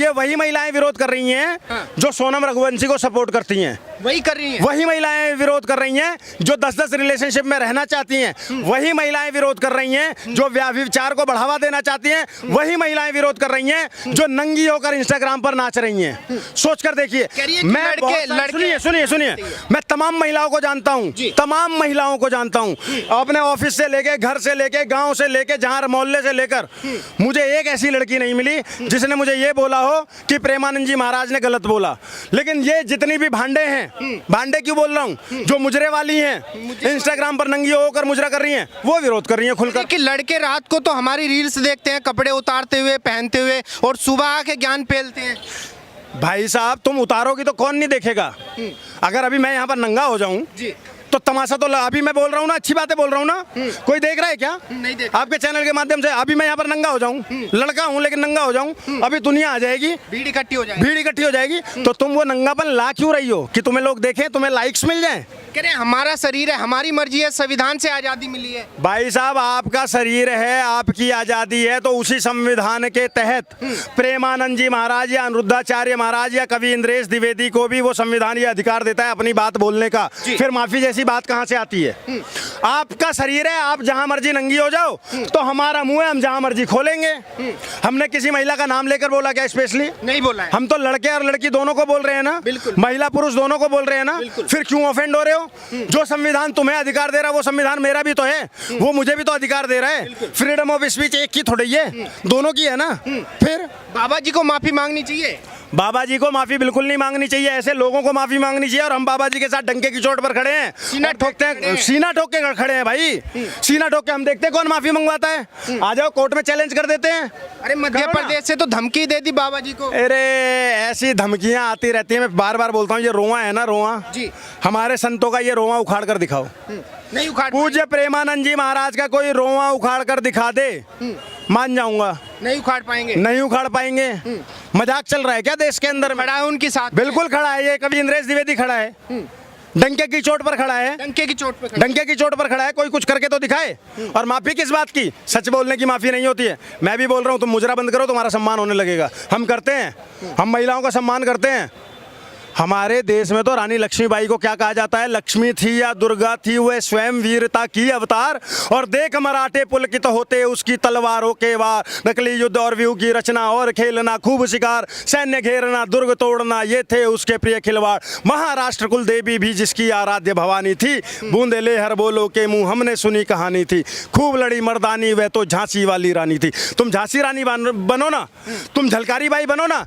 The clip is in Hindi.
ये वही महिलाएं विरोध कर रही हैं जो सोनम रघुवंशी को सपोर्ट करती हैं, वही कर रही हैं। वही महिलाएं विरोध कर रही हैं जो 10-10 रिलेशनशिप में रहना चाहती हैं, वही महिलाएं विरोध कर रही हैं जो व्यभिचार को बढ़ावा देना चाहती हैं, वही महिलाएं विरोध कर रही हैं जो नंगी होकर इंस्टाग्राम पर नाच रही हैं। सोचकर देखिए, मैं सुनिए, मैं तमाम महिलाओं को जानता हूं, तमाम महिलाओं को जानता हूं, अपने ऑफिस से लेके, घर से लेके, गांव से लेके, जहां मोहल्ले से लेकर, मुझे एक ऐसी लड़की नहीं मिली जिसने मुझे ये बोला हो कि प्रेमानंद जी महाराज ने गलत बोला। लेकिन ये जितनी भी भांडे हैं, भांडे क्यों बोल रहा हूँ, जो मुजरे वाली हैं, इंस्टाग्राम पर नंगी होकर मुजरा कर रही हैं, वो विरोध कर रही हैं खुलकर। कि लड़के रात को तो हमारी रील्स देखते हैं कपड़े उतारते हुए, पहनते हुए, और सुबह आके ज्ञान पेलते हैं। भाई साहब, तुम उतारोगी तो कौन नहीं देखेगा। अगर अभी मैं यहाँ पर नंगा हो जाऊं तो तमाशा तो अभी मैं बोल रहा हूँ ना, अच्छी बातें बोल रहा हूँ ना, कोई देख रहा है क्या? नहीं देख। आपके चैनल के माध्यम से अभी मैं यहाँ पर नंगा हो जाऊं, लड़का हूँ लेकिन नंगा हो जाऊं, अभी दुनिया आ जाएगी, भीड़ इकट्ठी हो जाएगी, भीड़ इकट्ठी हो जाएगी, तो तुम वो नंगापन ला क्यों रही हो कि तुम्हें लोग देखें, तुम्हें लाइक्स मिल जाएं? कह रहे हमारा शरीर है, हमारी मर्जी है, संविधान से आजादी मिली है। भाई साहब, आपका शरीर है, आपकी आजादी है, तो उसी संविधान के तहत प्रेमानंद जी महाराज या अनिरुद्धाचार्य महाराज या कवि इंद्रेश द्विवेदी को भी वो संविधान ये अधिकार देता है अपनी बात बोलने का। फिर माफी जैसी बात कहाँ से आती है? आपका शरीर है, आप जहां मर्जी नंगी हो जाओ, तो हमारा मुंह है, हम जहां मर्जी खोलेंगे। हमने किसी महिला का नाम लेकर बोला क्या? स्पेशली नहीं बोला है। हम तो लड़के और लड़की दोनों को बोल रहे हैं ना, महिला पुरुष दोनों को बोल रहे हैं ना, फिर क्यों ऑफेंड हो रहे हो? जो संविधान तुम्हें अधिकार दे रहा है वो संविधान मेरा भी तो है, वो मुझे भी तो अधिकार दे रहा है। फ्रीडम ऑफ स्पीच एक की थोड़ी है, दोनों की है ना। फिर बाबा जी को माफी मांगनी चाहिए। बाबा जी को माफी बिल्कुल नहीं मांगनी चाहिए, ऐसे लोगों को माफी मांगनी चाहिए। और हम बाबा जी के साथ डंके की चोट पर खड़े हैं, सीना ठोकते हैं, सीना ठोक के खड़े हैं भाई, सीना ठोक के। हम देखते हैं कौन माफी मंगवाता है, आ जाओ कोर्ट में चैलेंज कर देते हैं। अरे मध्य प्रदेश से तो धमकी दे दी बाबा जी को। अरे ऐसी धमकियां आती रहती हैं, मैं बार बार बोलता हूँ, ये रोआ है ना, रोआ जी, हमारे संतों का ये रोआ उखाड़ कर दिखाओ। नहीं उखाड़, पूज्य प्रेमानंद जी महाराज का कोई रोआ उखाड़ कर दिखा दे, मान जाऊंगा। नहीं उखाड़ पाएंगे, नहीं उखाड़ पाएंगे। मजाक चल रहा है क्या देश के अंदर? खड़ा है उनके साथ, बिल्कुल खड़ा है, ये कवि इंद्रेश द्विवेदी खड़ा है, डंके की चोट पर खड़ा है, डंके की चोट पर, डंके की चोट पर खड़ा है। कोई कुछ करके तो दिखाए। और माफी किस बात की? सच बोलने की माफी नहीं होती है। मैं भी बोल रहा हूँ, तुम मुजरा बंद करो, तुम्हारा सम्मान होने लगेगा। हम करते हैं, हम महिलाओं का सम्मान करते हैं। हमारे देश में तो रानी लक्ष्मीबाई को क्या कहा जाता है? लक्ष्मी थी या दुर्गा थी, वह स्वयं वीरता की अवतार। और देख मराठे पुलकित होते उसकी तलवारों के वार, नकली युद्ध और व्यू की रचना और खेलना, खूब शिकार, सैन्य घेरना, दुर्ग तोड़ना, ये थे उसके प्रिय खिलवाड़। महाराष्ट्र कुल देवी भी जिसकी आराध्य भवानी थी, बूंदे ले हर बोलो के मुंह हमने सुनी कहानी थी। खूब लड़ी मर्दानी, वह तो झांसी वाली रानी थी। तुम झांसी रानी बनो ना, तुम झलकारी बाई बनो ना।